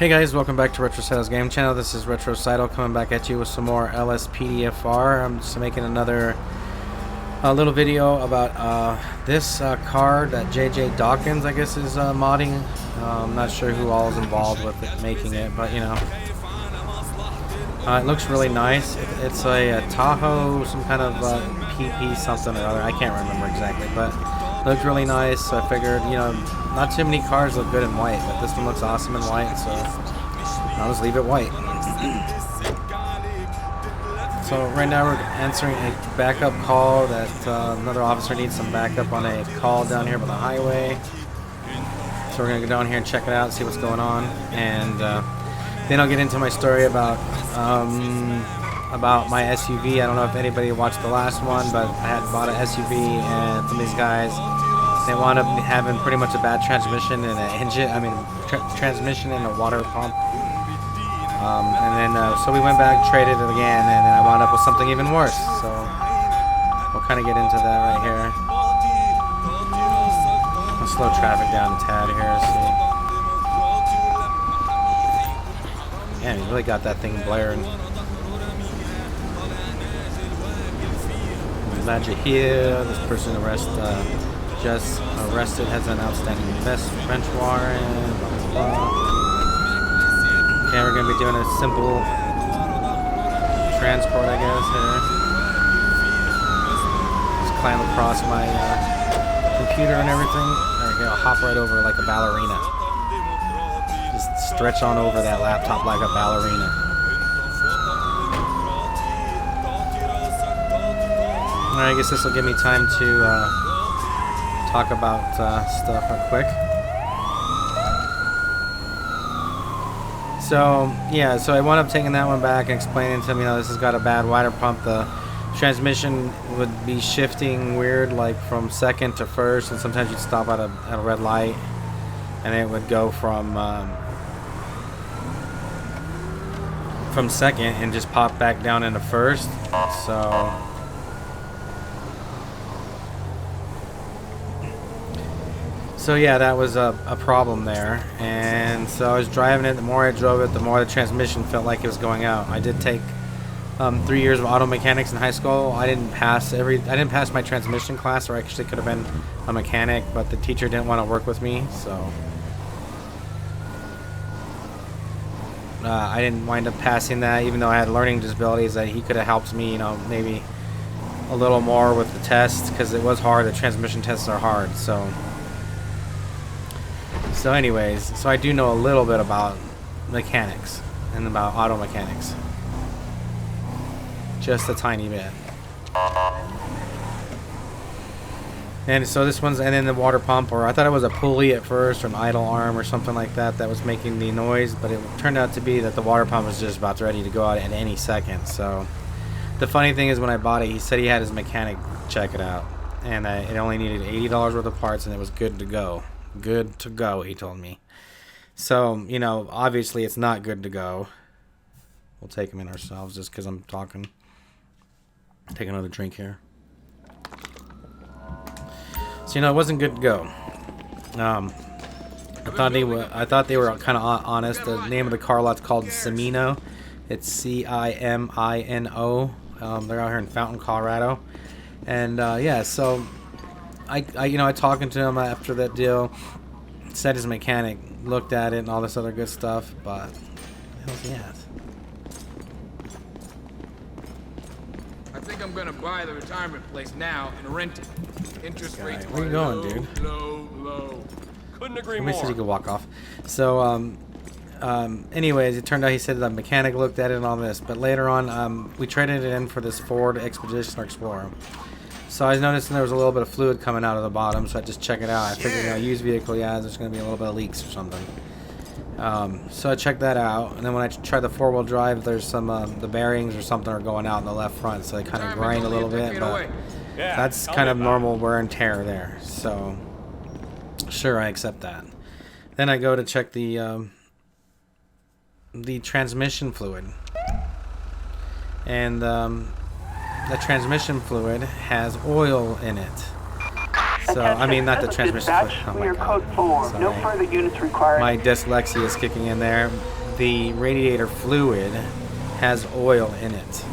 Hey guys, welcome back to Retrocidal's game channel. This is Retrocidal coming back at you with some more LSPDFR. I'm just making another little video about this car that JJ Dawkins, I guess, is modding. I'm not sure who all is involved with it, making it, but you know. It looks really nice. It's a Tahoe, some kind of PP something or other. I can't remember exactly, but it looked really nice. So I figured, you know, not too many cars look good in white, but this one looks awesome in white, so I'll just leave it white. So right now we're answering a backup call that another officer needs some backup on a call down here by the highway. So we're gonna go down here and check it out, see what's going on, and then I'll get into my story about my SUV. I don't know if anybody watched the last one, but I had bought an SUV and from these guys. They wound up having pretty much a bad transmission and an engine. I mean, transmission and a water pump. And then so we went back, traded it again, and then I wound up with something even worse. So we'll kind of get into that right here. I'll slow traffic down a tad here. See. Man, he really got that thing blaring. I'm glad you're here. This person just arrested, has an outstanding bench warrant. Blah, blah, blah. Okay, we're gonna be doing a simple transport, I guess. Here, just climb across my computer and everything. There we go. Hop right over like a ballerina. Just stretch on over that laptop like a ballerina. Alright, I guess this will give me time to talk about stuff real quick. So yeah, so I wound up taking that one back and explaining to him, you know, this has got a bad water pump. The transmission would be shifting weird, like from second to first, and sometimes you'd stop at a red light, and it would go from second and just pop back down into first. So yeah, that was a problem there, and so I was driving it. The more I drove it, the more the transmission felt like it was going out. I did take 3 years of auto mechanics in high school. I didn't pass my transmission class, or I actually could have been a mechanic, but the teacher didn't want to work with me, so I didn't wind up passing that, even though I had learning disabilities. That he could have helped me, you know, maybe a little more with the test, because it was hard. The transmission tests are hard, so anyways, so I do know a little bit about mechanics and about auto mechanics. Just a tiny bit. And so this one's, and then the water pump, or I thought it was a pulley at first, or an idle arm or something like that that was making the noise, but it turned out to be that the water pump was just about ready to go out at any second. So the funny thing is, when I bought it, he said he had his mechanic check it out, and it only needed $80 worth of parts, and it was good to go. Good to go, he told me. So, you know, obviously it's not good to go. We'll take them in ourselves just because I'm talking. Take another drink here. So, you know, it wasn't good to go. I thought they were kind of honest. The name of the car lot's called Cimino. It's C-I-M-I-N-O. They're out here in Fountain, Colorado. And yeah, so I talking to him after that deal, said his mechanic looked at it and all this other good stuff, but what the hell's he at? I think I'm gonna buy the retirement place now and rent it. Interest rates Where you going, dude? Low. Couldn't agree more. Somebody said you could walk off. So anyways, it turned out he said the mechanic looked at it and all this, but later on we traded it in for this Ford Expedition or Explorer. So I was noticing there was a little bit of fluid coming out of the bottom, so I just check it out. I figured, you know, used vehicle, yeah, there's going to be a little bit of leaks or something. So I checked that out, and then when I tried the four-wheel drive, there's some the bearings or something are going out in the left front, so they kind of grind a little bit, but that's kind of normal wear and tear there. So sure, I accept that. Then I go to check the transmission fluid, and the transmission fluid has oil in it. So, I mean, not the transmission fluid. Oh my God. No further units required. My dyslexia is kicking in there. the radiator fluid has oil in it.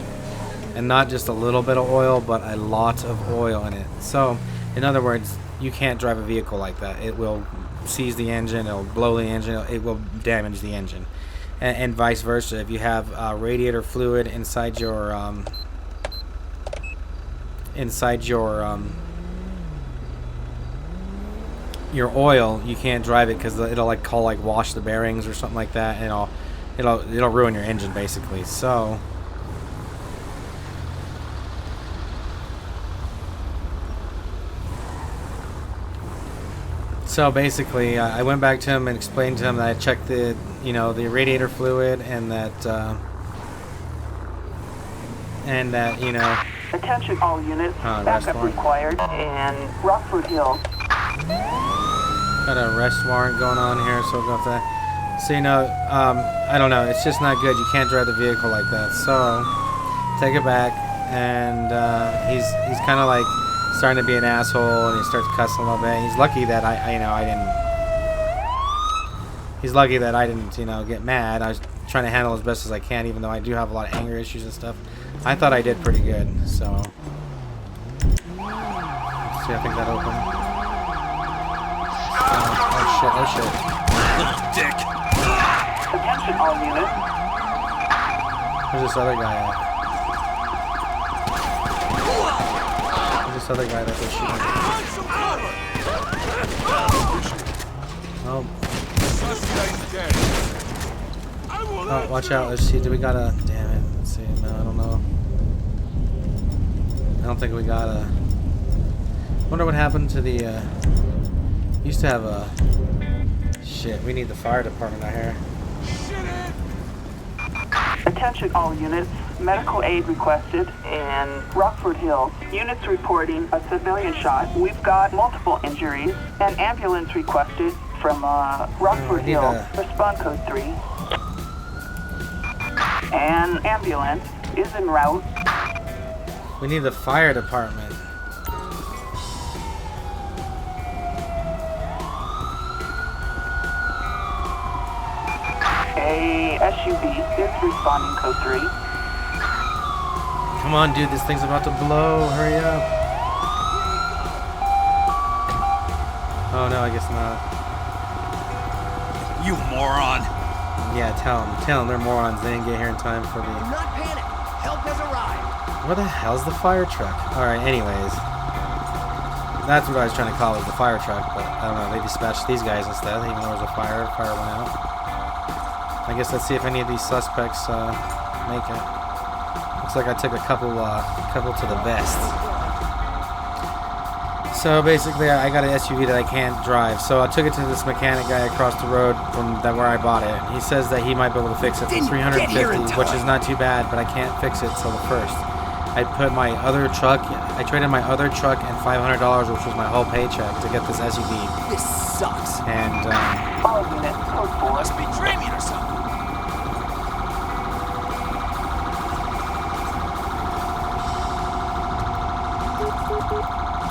And not just a little bit of oil, but a lot of oil in it. So, in other words, you can't drive a vehicle like that. It will seize the engine, it'll blow the engine, it will damage the engine. And vice versa. If you have radiator fluid inside your oil, you can't drive it because it'll like wash the bearings or something like that, and it'll ruin your engine basically. So basically, I went back to him and explained to him that I checked the radiator fluid and that Attention all units, backup required in Rockford Hill. Got an arrest warrant going on here, so we'll go with that. So I don't know, it's just not good. You can't drive the vehicle like that. So take it back, and he's kind of like starting to be an asshole, and he starts cussing a little bit. He's lucky that I didn't get mad. I was trying to handle as best as I can, even though I do have a lot of anger issues and stuff. I thought I did pretty good. So let's see, I think that opened. Oh shit! Dick. Attention all units. Where's this other guy at? This other guy that they're shooting. Oh. Oh, watch out. Let's see. Do we got a... Damn it. Let's see. No, I don't know. I don't think we got a... Wonder what happened to the... Used to have a... Shit, we need the fire department out here. Attention all units. Medical aid requested in Rockford Hill. Units reporting a civilian shot. We've got multiple injuries. An ambulance requested from Rockford Hill. Respond code 3. An ambulance is en route. We need the fire department. A SUV is responding code 3. Come on, dude. This thing's about to blow. Hurry up. Oh, no, I guess not. You moron. Yeah, tell them they're morons. They didn't get here in time for the... Do not panic. Help has arrived. Where the hell's the fire truck? Alright, anyways. That's what I was trying to call it, the fire truck, but I don't know, they dispatched these guys instead, even though there was a fire went out. I guess let's see if any of these suspects make it. Looks like I took a couple to the vest. So basically, I got an SUV that I can't drive. So I took it to this mechanic guy across the road from where I bought it. He says that he might be able to fix it for $350, which is not too bad, but I can't fix it till the 1st. I put my other truck. I traded my other truck and $500, which was my whole paycheck, to get this SUV. This sucks. And All units code 4. Must be dreaming or something.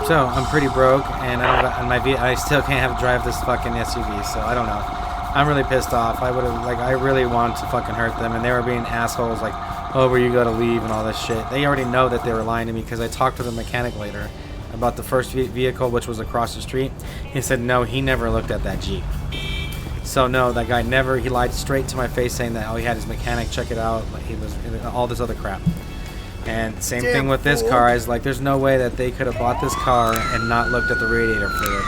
so I'm pretty broke, and I still can't drive this fucking SUV. So I don't know. I'm really pissed off. I really wanted to fucking hurt them, and they were being assholes. Like, oh, where you gotta leave and all this shit. They already know that they were lying to me because I talked to the mechanic later about the first vehicle, which was across the street. He said no, he never looked at that Jeep. So no, that guy never. He lied straight to my face, saying that he had his mechanic check it out. Like, he was all this other crap. And same thing with this car. I was like, there's no way that they could have bought this car and not looked at the radiator fluid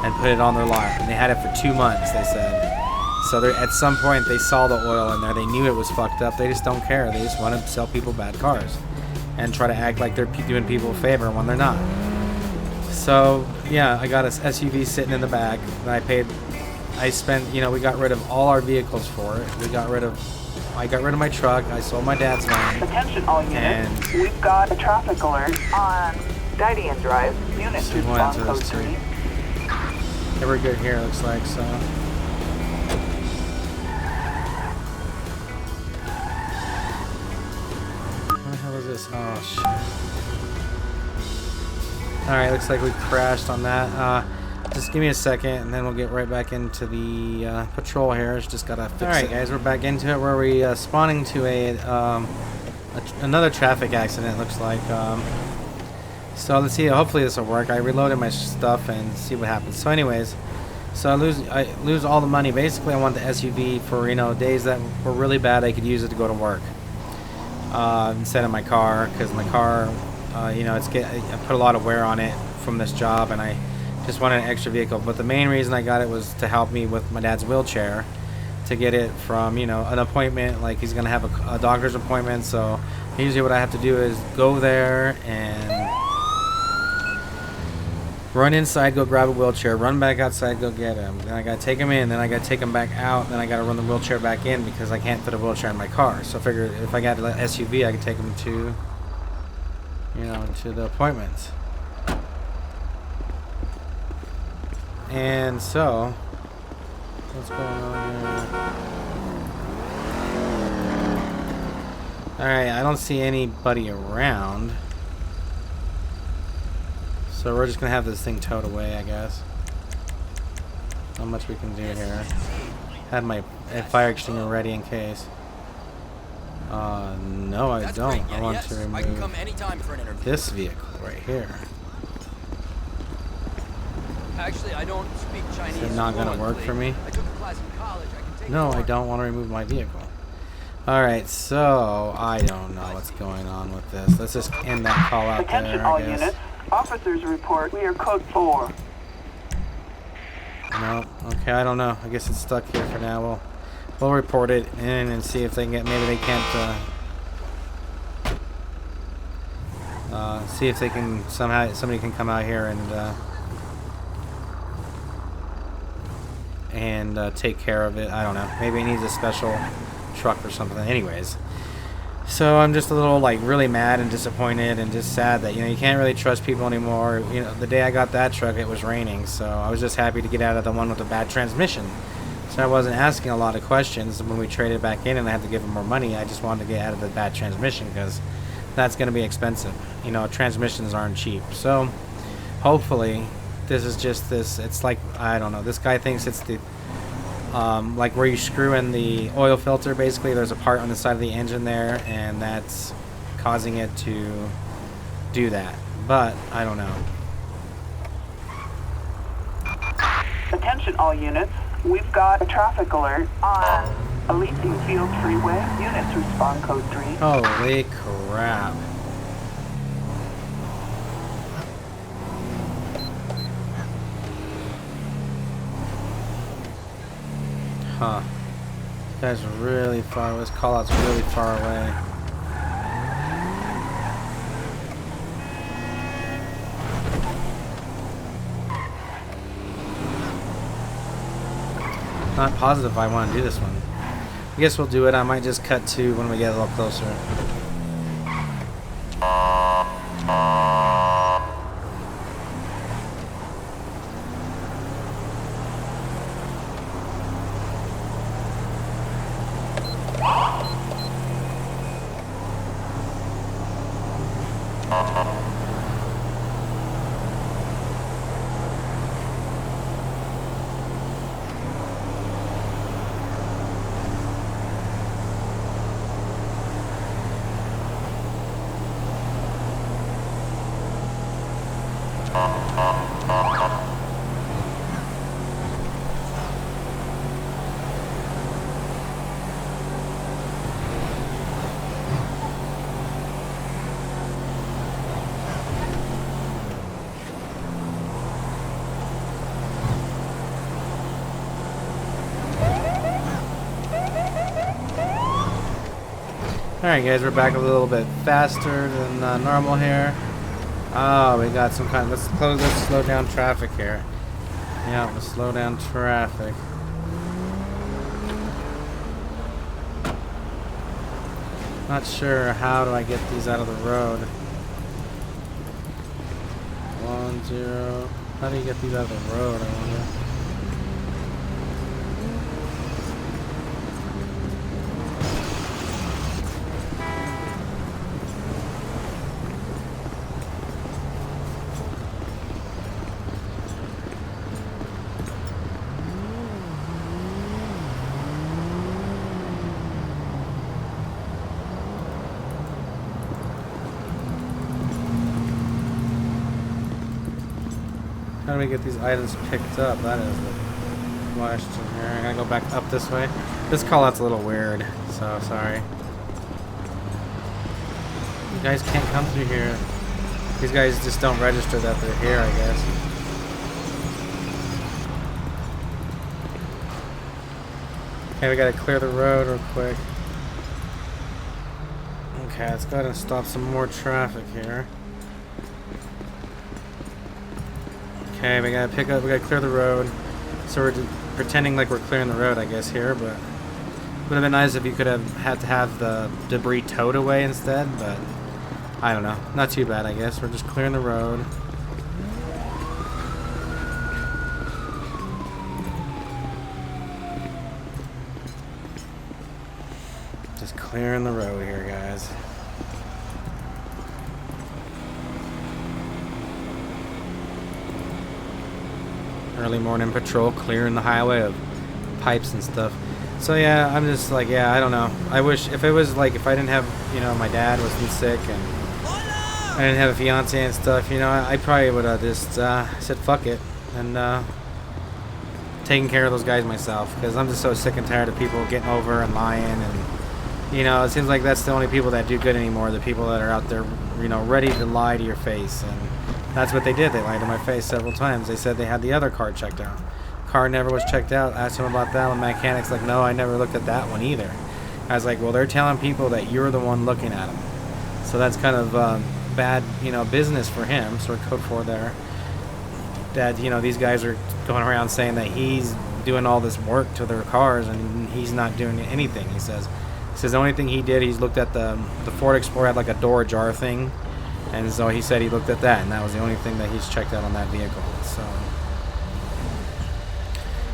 and put it on their lot. And they had it for 2 months, they said. So at some point, they saw the oil in there. They knew it was fucked up. They just don't care. They just want to sell people bad cars and try to act like they're doing people a favor when they're not. So yeah, I got an SUV sitting in the back. And we got rid of all our vehicles for it. I got rid of my truck. I sold my dad's van. Attention all units. We've got a traffic alert on Didion Drive. Units respond code 3. Yeah, we're good here, looks like, so. What the hell is this? Oh, shit. Alright, looks like we crashed on that. Just give me a second, and then we'll get right back into the patrol here. Just gotta fix it. All right, guys, we're back into it. Where we spawning to another traffic accident. Looks like. So let's see. Hopefully this will work. I reloaded my stuff and see what happens. So, anyways, so I lose all the money. Basically, I want the SUV for days that were really bad. I could use it to go to work instead of my car, because my car, I put a lot of wear on it from this job, and I just wanted an extra vehicle. But the main reason I got it was to help me with my dad's wheelchair, to get it from an appointment. Like, he's gonna have a doctor's appointment, so usually what I have to do is go there and run inside, go grab a wheelchair, run back outside, go get him. Then I gotta take him in, then I gotta take him back out, then I gotta run the wheelchair back in because I can't fit a wheelchair in my car. So I figured if I got an SUV, I could take him to to the appointments. And so, what's going on here? Alright, I don't see anybody around. So we're just going to have this thing towed away, I guess. Not much we can do here. Had my fire extinguisher ready in case. No, I don't. I want to remove this vehicle right here. Actually, I don't speak Chinese. Is it not going to work for me? I took a class in college. I can take No, I don't want to remove my vehicle. Alright, so I don't know what's going on with this. Let's just end that call out Attention there, all I guess. units. Officers report we are code 4. No, okay, I don't know. I guess it's stuck here for now. We'll report it in and see if they can get. Maybe they can't. See if they can somehow. Somebody can come out here and take care of it. I don't know. Maybe it needs a special truck or something. Anyways. So I'm just a little really mad and disappointed and just sad that you can't really trust people anymore. The day I got that truck, it was raining, so I was just happy to get out of the one with the bad transmission. So I wasn't asking a lot of questions when we traded back in, and I had to give them more money. I just wanted to get out of the bad transmission because that's going to be expensive. Transmissions aren't cheap. So hopefully this is just this. It's like, I don't know. This guy thinks it's the like where you screw in the oil filter. Basically, there's a part on the side of the engine there, and that's causing it to do that. But I don't know. Attention all units. We've got a traffic alert on Elysian Field Freeway. Units respond code 3. Holy crap. Huh. This guy's really far away. This call out's really far away. Not positive if I want to do this one. I guess we'll do it. I might just cut to when we get a little closer. Alright guys, we're back a little bit faster than normal here. Oh, we got some kind of, let's slow down traffic here. Yeah, let's slow down traffic. Not sure how do I get these out of the road. 1, 0. How do you get these out of the road, I wonder? How do we get these items picked up? That is the question here. I gotta go back up this way. This call out's a little weird, so sorry. You guys can't come through here. These guys just don't register that they're here, I guess. Okay, we gotta clear the road real quick. Okay, let's go ahead and stop some more traffic here. Okay, we gotta pick up, we gotta clear the road. So we're pretending like we're clearing the road, I guess, here, but it would have been nice if you could have had to have the debris towed away instead, but I don't know. Not too bad, I guess. We're just clearing the road. Just clearing the road here, guys. Early morning patrol, clearing the highway of pipes and stuff. So yeah, I'm just like, yeah, I don't know. I wish if it was like, if I didn't have, you know, my dad was sick and I didn't have a fiance and stuff, you know, I probably would have just said fuck it and taken care of those guys myself, because I'm just so sick and tired of people getting over and lying, and you know, it seems like that's the only people that do good anymore, the people that are out there, you know, ready to lie to your face. And that's what they did. They lied to my face several times. They said they had the other car checked out. Car never was checked out. I asked him about that one. Mechanic's like, no, I never looked at that one either. I was like, well, they're telling people that you're the one looking at them. So that's kind of bad, you know, business for him. Sort of code for there. That, you know, these guys are going around saying that he's doing all this work to their cars and he's not doing anything. He says the only thing he did, he's looked at the Ford Explorer had like a door ajar thing. And so he said he looked at that, and that was the only thing that he's checked out on that vehicle.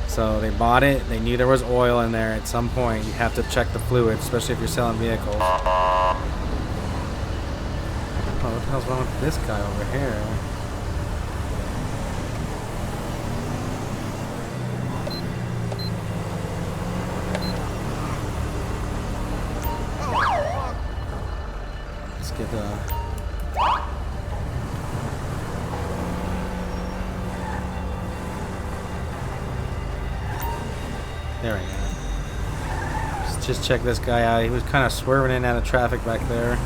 So they bought it. They knew there was oil in there. At some point, you have to check the fluid, especially if you're selling vehicles. Oh, what the hell's wrong with this guy over here? Let's get the... There we go. Just check this guy out. He was kind of swerving in and out of traffic back there.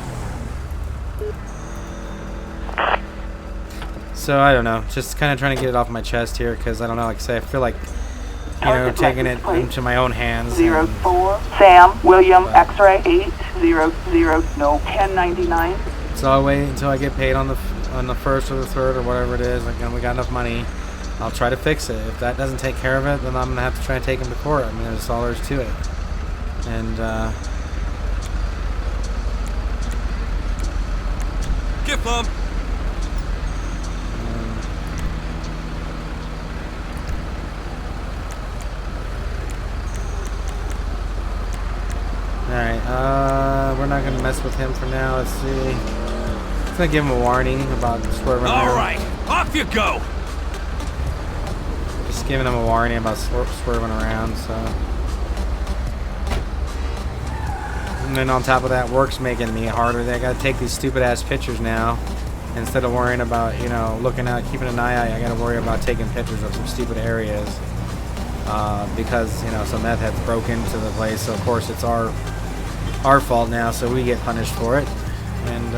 So I don't know. Just kind of trying to get it off my chest here, because I don't know. Like I say, I feel like, you know, taking it into my own hands. 04 Sam William X-ray 800 no 1099. So I'll wait until I get paid on the first or the third or whatever it is. Again, we got enough money. I'll try to fix it. If that doesn't take care of it, then I'm gonna have to try and take him to court. I mean, that's all there is to it. And Get them. Alright, we're not gonna mess with him for now. Let's see. I'm gonna give him a warning about swerving around. All right, off you go. Just giving him a warning about swerving around, so. And then on top of that, work's making me harder. They gotta take these stupid ass pictures now. Instead of worrying about, you know, looking out, keeping an eye out, I gotta worry about taking pictures of some stupid areas. Because, you know, some meth heads broke into the place, so of course it's our fault now, so we get punished for it. And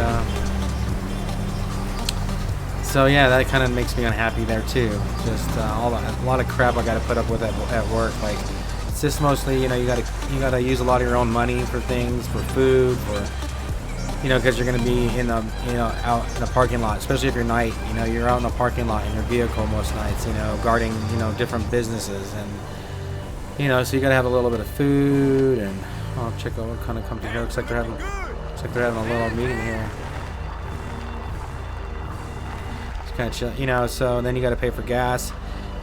so yeah, that kind of makes me unhappy there too. Just a lot of crap I got to put up with at work. Like, it's just mostly, you know, you gotta use a lot of your own money for things, for food, for, you know, because you're gonna be in the, you know, out in the parking lot, especially if you're night. You know, you're out in the parking lot in your vehicle most nights. You know, guarding, you know, different businesses, and you know, so you gotta have a little bit of food. And I'll check out what kind of company here. Looks like they're having a little meeting here. Kind of chill, you know. So then you got to pay for gas,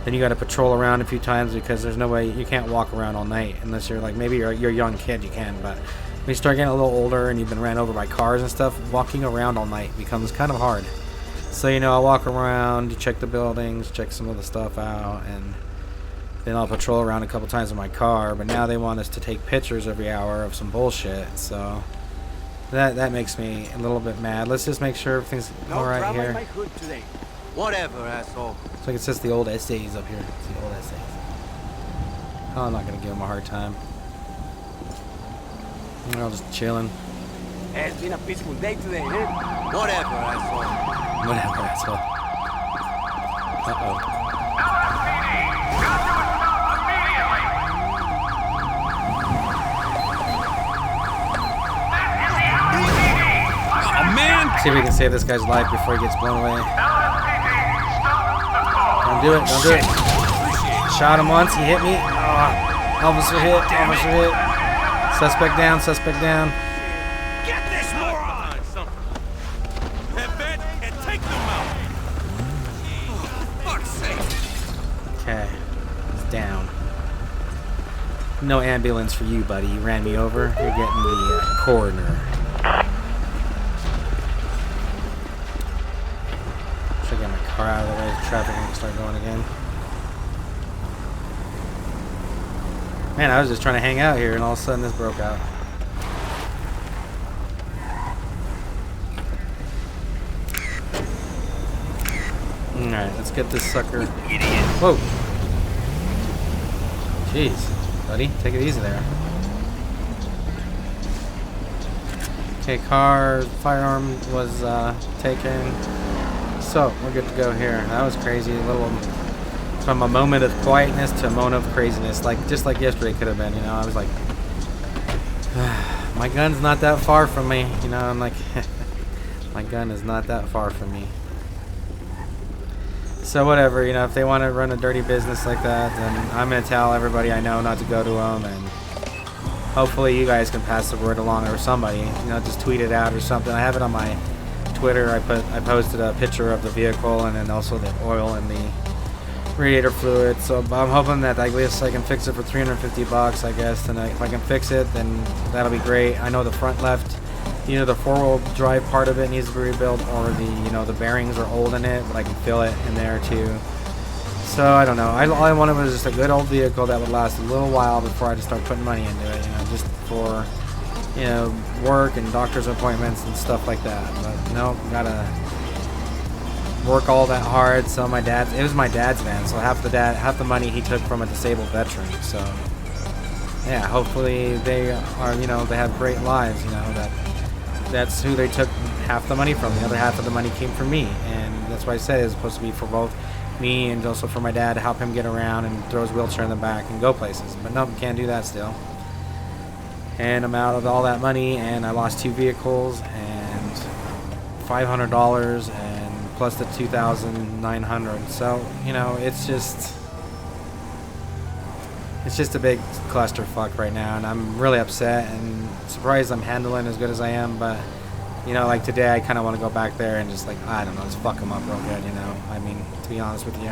then you got to patrol around a few times, because there's no way you can't walk around all night unless you're like, maybe you're a young kid, you can, but when you start getting a little older and you've been ran over by cars and stuff, walking around all night becomes kind of hard. So, you know, I'll walk around, check the buildings, check some of the stuff out, and then I'll patrol around a couple times in my car. But now they want us to take pictures every hour of some bullshit, so that makes me a little bit mad. Let's just make sure everything's all right here. Whatever, asshole. So it's just the old essays up here. It's the old essays. Oh, I'm not gonna give him a hard time. They're all just chilling. Hey, it's been a peaceful day today, huh? Whatever, asshole. Whatever, asshole. Uh-oh. Oh, man! See if we can save this guy's life before he gets blown away. Don't do it, don't do it. Shot him once, he hit me. Oh, officer hit, officer hit. Suspect down, suspect down. Get this moron! Head bed and take them out! Fuck's sake! Okay, he's down. No ambulance for you, buddy. You ran me over. You're getting the coroner. Should get my car out of the way. Traffic can start going again. Man, I was just trying to hang out here, and all of a sudden this broke out. All right, let's get this sucker. Whoa! Jeez, buddy, take it easy there. Okay, car, firearm was taken. So, we're good to go here. That was crazy. A little, from a moment of quietness to a moment of craziness. Like, just like yesterday could have been, you know. I was like, my gun's not that far from me. You know, I'm like, my gun is not that far from me. So whatever, you know, if they want to run a dirty business like that, then I'm going to tell everybody I know not to go to them, and hopefully you guys can pass the word along, or somebody, you know, just tweet it out or something. I have it on my Twitter. I posted a picture of the vehicle and then also the oil and the radiator fluid. So I'm hoping that I guess I can fix it for $350, I guess. And if I can fix it, then that'll be great. I know the front left, either the four-wheel drive part of it needs to be rebuilt, or the, you know, the bearings are old in it, but I can feel it in there too. So I don't know. All I wanted was just a good old vehicle that would last a little while before I just start putting money into it. You know, just for, you know, work and doctor's appointments and stuff like that. But no, gotta work all that hard. So it was my dad's van, so half the money he took from a disabled veteran. So yeah, hopefully they are, you know, they have great lives. You know, that's who they took half the money from. The other half of the money came from me, and that's why I said it's supposed to be for both me and also for my dad to help him get around and throw his wheelchair in the back and go places. But nope, can't do that still. And I'm out of all that money, and I lost 2 vehicles and $500 and plus the $2,900. So, you know, it's just a big clusterfuck right now, and I'm really upset and surprised I'm handling as good as I am. But, you know, like today I kind of want to go back there and just, like, I don't know, just fuck them up real good, you know. I mean, to be honest with you.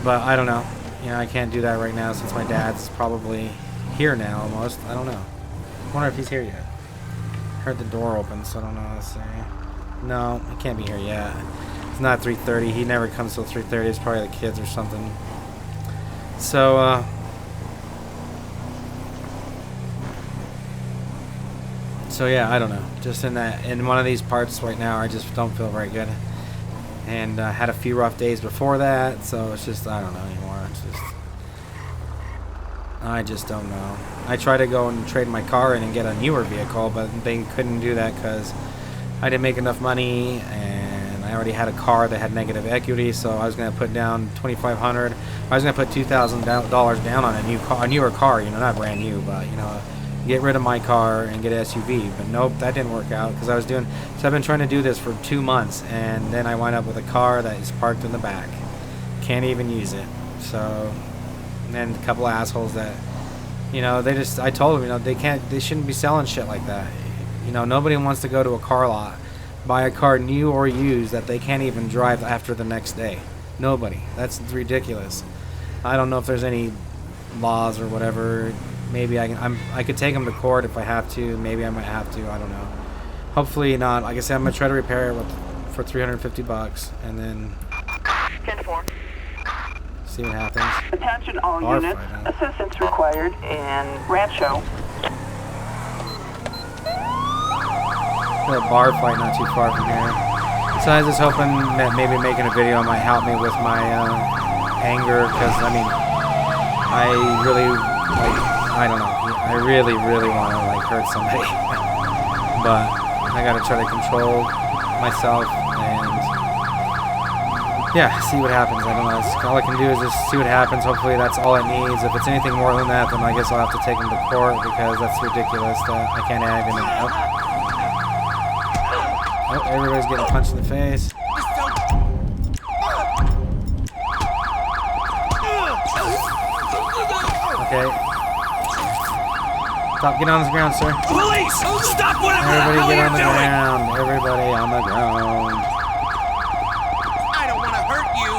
But I don't know. You know, I can't do that right now since my dad's probably here now almost. I don't know. I wonder if he's here yet. Heard the door open, so I don't know what to say. No, he can't be here yet. It's not 3:30. He never comes till 3:30. It's probably the kids or something. So, so yeah, I don't know. Just in one of these parts right now, I just don't feel very good. And had a few rough days before that, so it's just, I don't know anymore. It's just, I just don't know. I tried to go and trade my car in and get a newer vehicle, but they couldn't do that because I didn't make enough money, and I already had a car that had negative equity, so I was going to put down $2,500. I was going to put $2,000 down on a newer car, you know, not brand new, but, you know, get rid of my car and get an SUV. But nope, that didn't work out because I've been trying to do this for 2 months, and then I wind up with a car that is parked in the back. Can't even use it. So, and then a couple of assholes that, you know, I told them, you know, they shouldn't be selling shit like that. You know, nobody wants to go to a car lot, buy a car new or used that they can't even drive after the next day. Nobody. That's ridiculous. I don't know if there's any laws or whatever. Maybe I could take them to court if I have to. Maybe I might have to. I don't know. Hopefully not. Like I said, I'm gonna try to repair it for $350, and then 10-4. see what happens. Attention all Bar units. fight, huh? Assistance required in Rancho. Got a bar fight not too far from here. So I was just hoping that maybe making a video might help me with my anger, because I mean, I really like, I don't know, I really want to like hurt somebody, but I gotta try to control myself and yeah, see what happens. I don't know. All I can do is just see what happens. Hopefully that's all it needs. If it's anything more than that, then I guess I'll have to take him to court, because that's ridiculous that I can't have him. Oh, everybody's getting punched in the face. Okay. Stop, get on the ground, sir. Police! Stop whatever the Everybody hell get you're on the doing! ground. Everybody on the ground. I don't want to hurt you.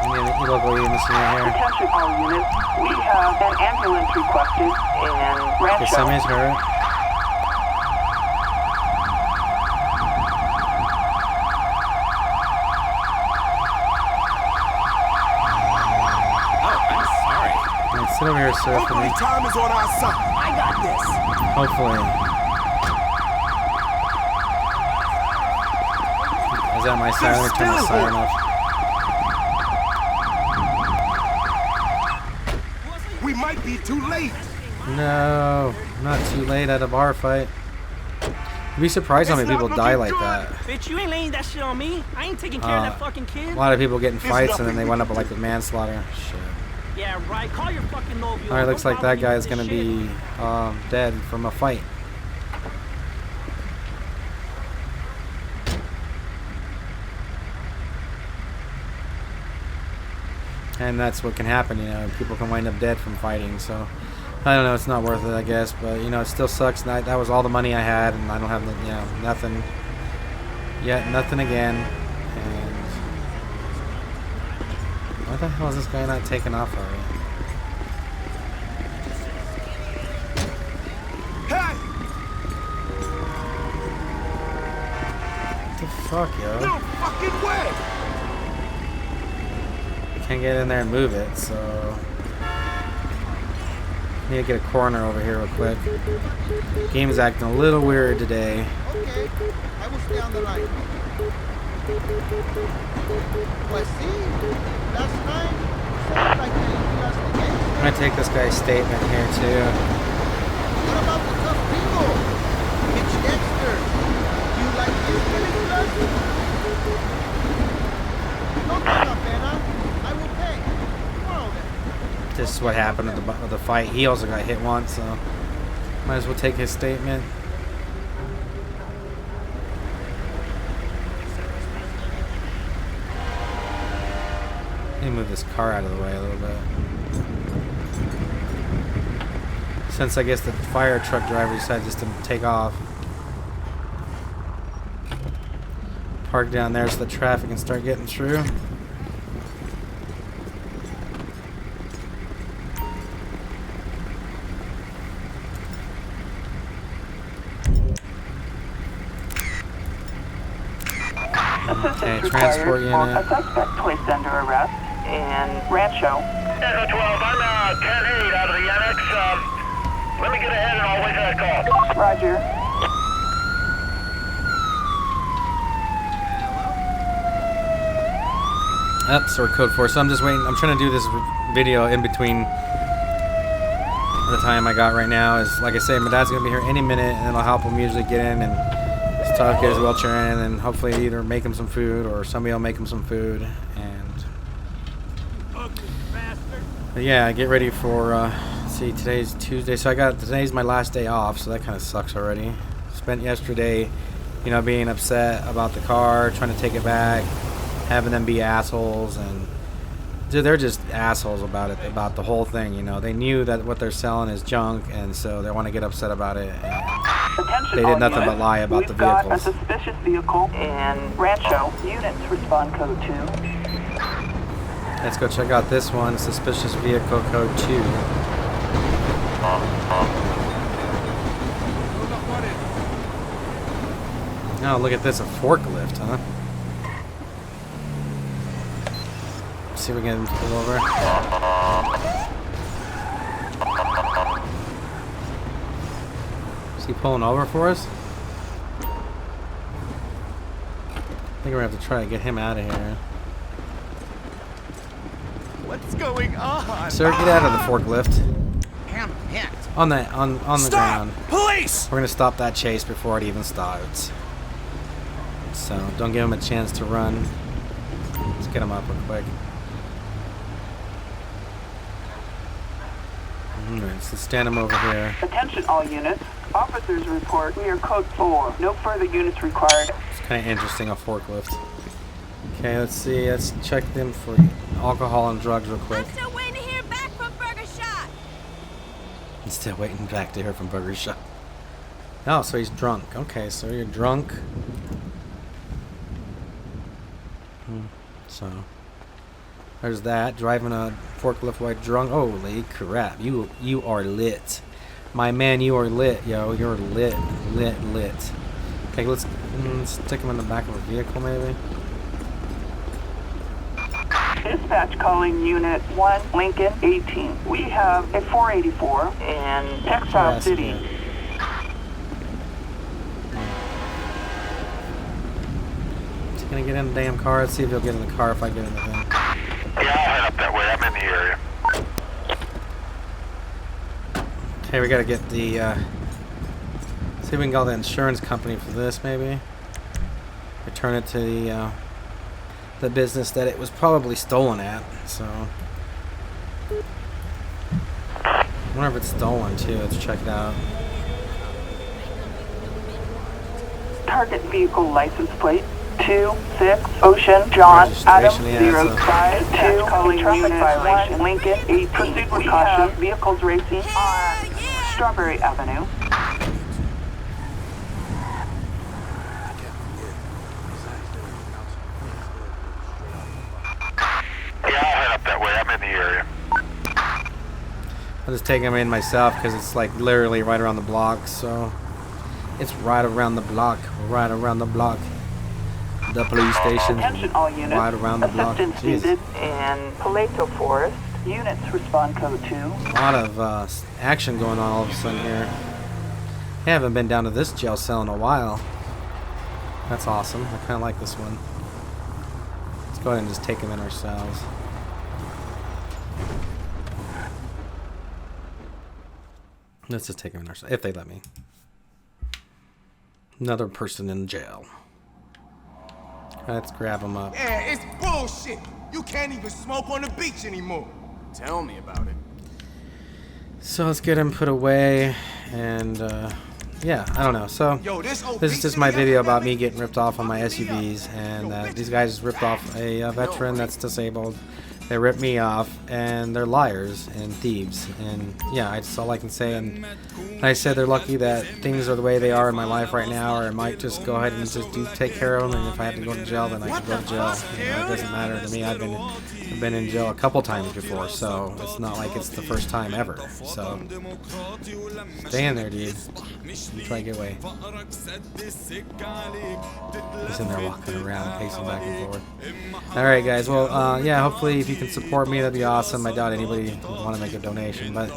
Any local EMS in here? Attention all units. We have an ambulance requested in Okay, Rancho. somebody's hurt. Sit over here, sir, for me. Time is on our side. I got this. Hopefully. Is that my siren? Let me turn the siren off. We might be too late. No, not too late at a bar fight. You'd be surprised how many people die like that. Bitch, you ain't laying that shit on me. I ain't taking care of that fucking kid. A lot of people get in fights and then they wind up like with manslaughter. Shit. Yeah, right. Call your fucking Novio. Alright, looks like that guy's gonna be dead from a fight. And that's what can happen, you know, people can wind up dead from fighting, so I don't know, it's not worth it, I guess, but you know, it still sucks. That was all the money I had, and I don't have, you know, nothing yet, nothing again. And why the hell is this guy not taking off already? Hey! What the fuck, yo? No fucking way! Can't get in there and move it, so need to get a coroner over here real quick. Game's acting a little weird today. Okay, I will stay on the line. Well, see, last night, sounds like the investigation. I'm gonna take this guy's statement here too. What about the tough people? Mitch Dexter, you like his killing blood? No turn up, Anna. I will pay. Tomorrow then. This is what happened with the fight. He also got hit once, so might as well take his statement. Let me move this car out of the way a little bit. Since I guess the fire truck driver decided just to take off. Park down there so the traffic can start getting through. Okay, transport A unit. suspect placed under arrest in Rancho. Echo 12, I'm 10-8 out of the annex. Let me get ahead and I'll wait for that call. Roger. Up, so we're code 4. So I'm just waiting. I'm trying to do this video in between the time I got right now. Is like I say, my dad's gonna be here any minute, and I'll help him usually get in and just talk, get his wheelchair in, and hopefully either make him some food or somebody will make him some food. And but yeah, get ready for. See, today's Tuesday, so today's my last day off, so that kind of sucks already. Spent yesterday, you know, being upset about the car, trying to take it back, having them be assholes, and dude, they're just assholes about it, about the whole thing. You know, they knew that what they're selling is junk, and so they want to get upset about it. And they did nothing but lie about the vehicles. We've got a suspicious vehicle in Rancho. Units respond code 2. Let's go check out this one. Suspicious vehicle code 2. Oh, look at this, a forklift, huh? See if we can pull over. Is he pulling over for us? think we're gonna have to try to get him out of here. What's going on? Sir, get out of the forklift. I'm hit. On the ground. Police! We're gonna stop that chase before it even starts. So don't give him a chance to run. Let's get him up real quick. Alright, so stand him over here. Attention all units. Officers report we are code 4. No further units required. It's kind of interesting, a forklift. Okay, let's see. Let's check them for alcohol and drugs real quick. I'm still waiting to hear back from Burger Shot. I'm still waiting back to hear from Burger Shot. Oh, so he's drunk. Okay, so you're drunk. So there's that. Driving a forklift while drunk. Holy crap! You are lit, my man. You are lit, yo. You're lit. Okay, let's stick him in the back of a vehicle, maybe. Dispatch calling Unit 1, Lincoln 18. We have a 484 in Textile Yes, City. yeah. Is he gonna get in the damn car? Let's see if he'll get in the car if I get in the thing. Yeah, I'll head up that way. I'm in the area. Okay, we gotta get the, see if we can call the insurance company for this, maybe. Return it to the business that it was probably stolen at, so. I wonder if it's stolen too. Let's check it out. Target vehicle license plate 26 Ocean John Adam Registration, yeah, 05 2 calling traffic violation Lincoln 18. Proceed with caution. Vehicles racing on Strawberry Avenue. Yeah, I'll head up that way. I'm in the area. I'll just take him in myself because it's like literally right around the block, so. It's right around the block. Right around the block. The police station. Attention all units. Right around the block. Assistance Jeez. needed in Paleto Forest. Units respond code 2. A lot of action going on all of a sudden here. I haven't been down to this jail cell in a while. That's awesome. I kind of like this one. Let's go ahead and just take him in ourselves. Let's just take him in ourselves, if they let me. Another person in jail. Let's grab him up. Yeah, it's bullshit. You can't even smoke on the beach anymore. Tell me about it. So let's get him put away, and yeah, I don't know. So this is just my video about me getting ripped off on my SUVs, and these guys ripped off a veteran that's disabled. They ripped me off, and they're liars and thieves, and yeah, that's all I can say. And like I said, they're lucky that things are the way they are in my life right now, or I might just go ahead and just take care of them, and if I have to go to jail, then I can go to jail. You know, it doesn't matter to me. I've been in jail a couple times before, so it's not like it's the first time ever. So stay in there, dude. You try to get away. He's in there walking around, pacing back and forth. Alright guys, well yeah, hopefully if you can support me, that'd be awesome. I doubt anybody would want to make a donation, but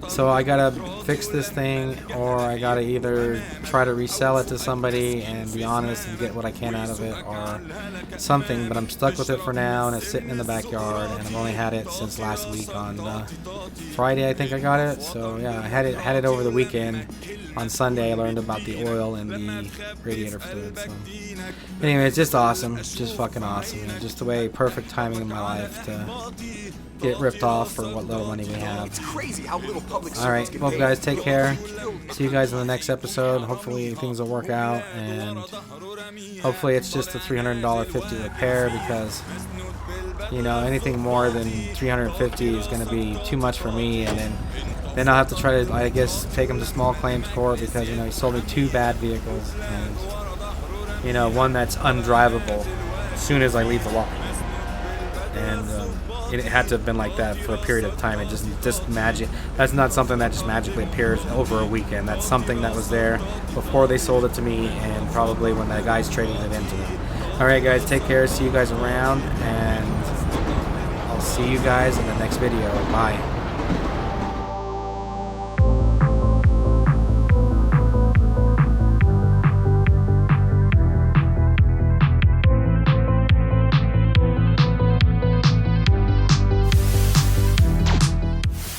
so I gotta fix this thing, or I gotta either try to resell it to somebody and be honest and get what I can out of it, or something, but I'm stuck with it for now, and it's sitting in the backyard, and I've only had it since last week on Friday, I think I got it. So yeah, I had it over the weekend. On Sunday I learned about the oil and the radiator fluid. So anyway, it's just awesome. It's just fucking awesome. And just the way, perfect timing in my life to get ripped off for what little money we have. Alright, well guys, take care. See you guys in the next episode. Hopefully things will work out, and hopefully it's just a $300.50 repair, because you know, anything more than $350 is going to be too much for me, and then I'll have to try to, I guess, take him to small claims court, because, you know, he sold me 2 bad vehicles, and, you know, one that's undrivable as soon as I leave the lot. And it had to have been like that for a period of time. It just magic. That's not something that just magically appears over a weekend. That's something that was there before they sold it to me, and probably when the guys trading it into them. Alright guys, take care. See you guys around, and I'll see you guys in the next video. Bye.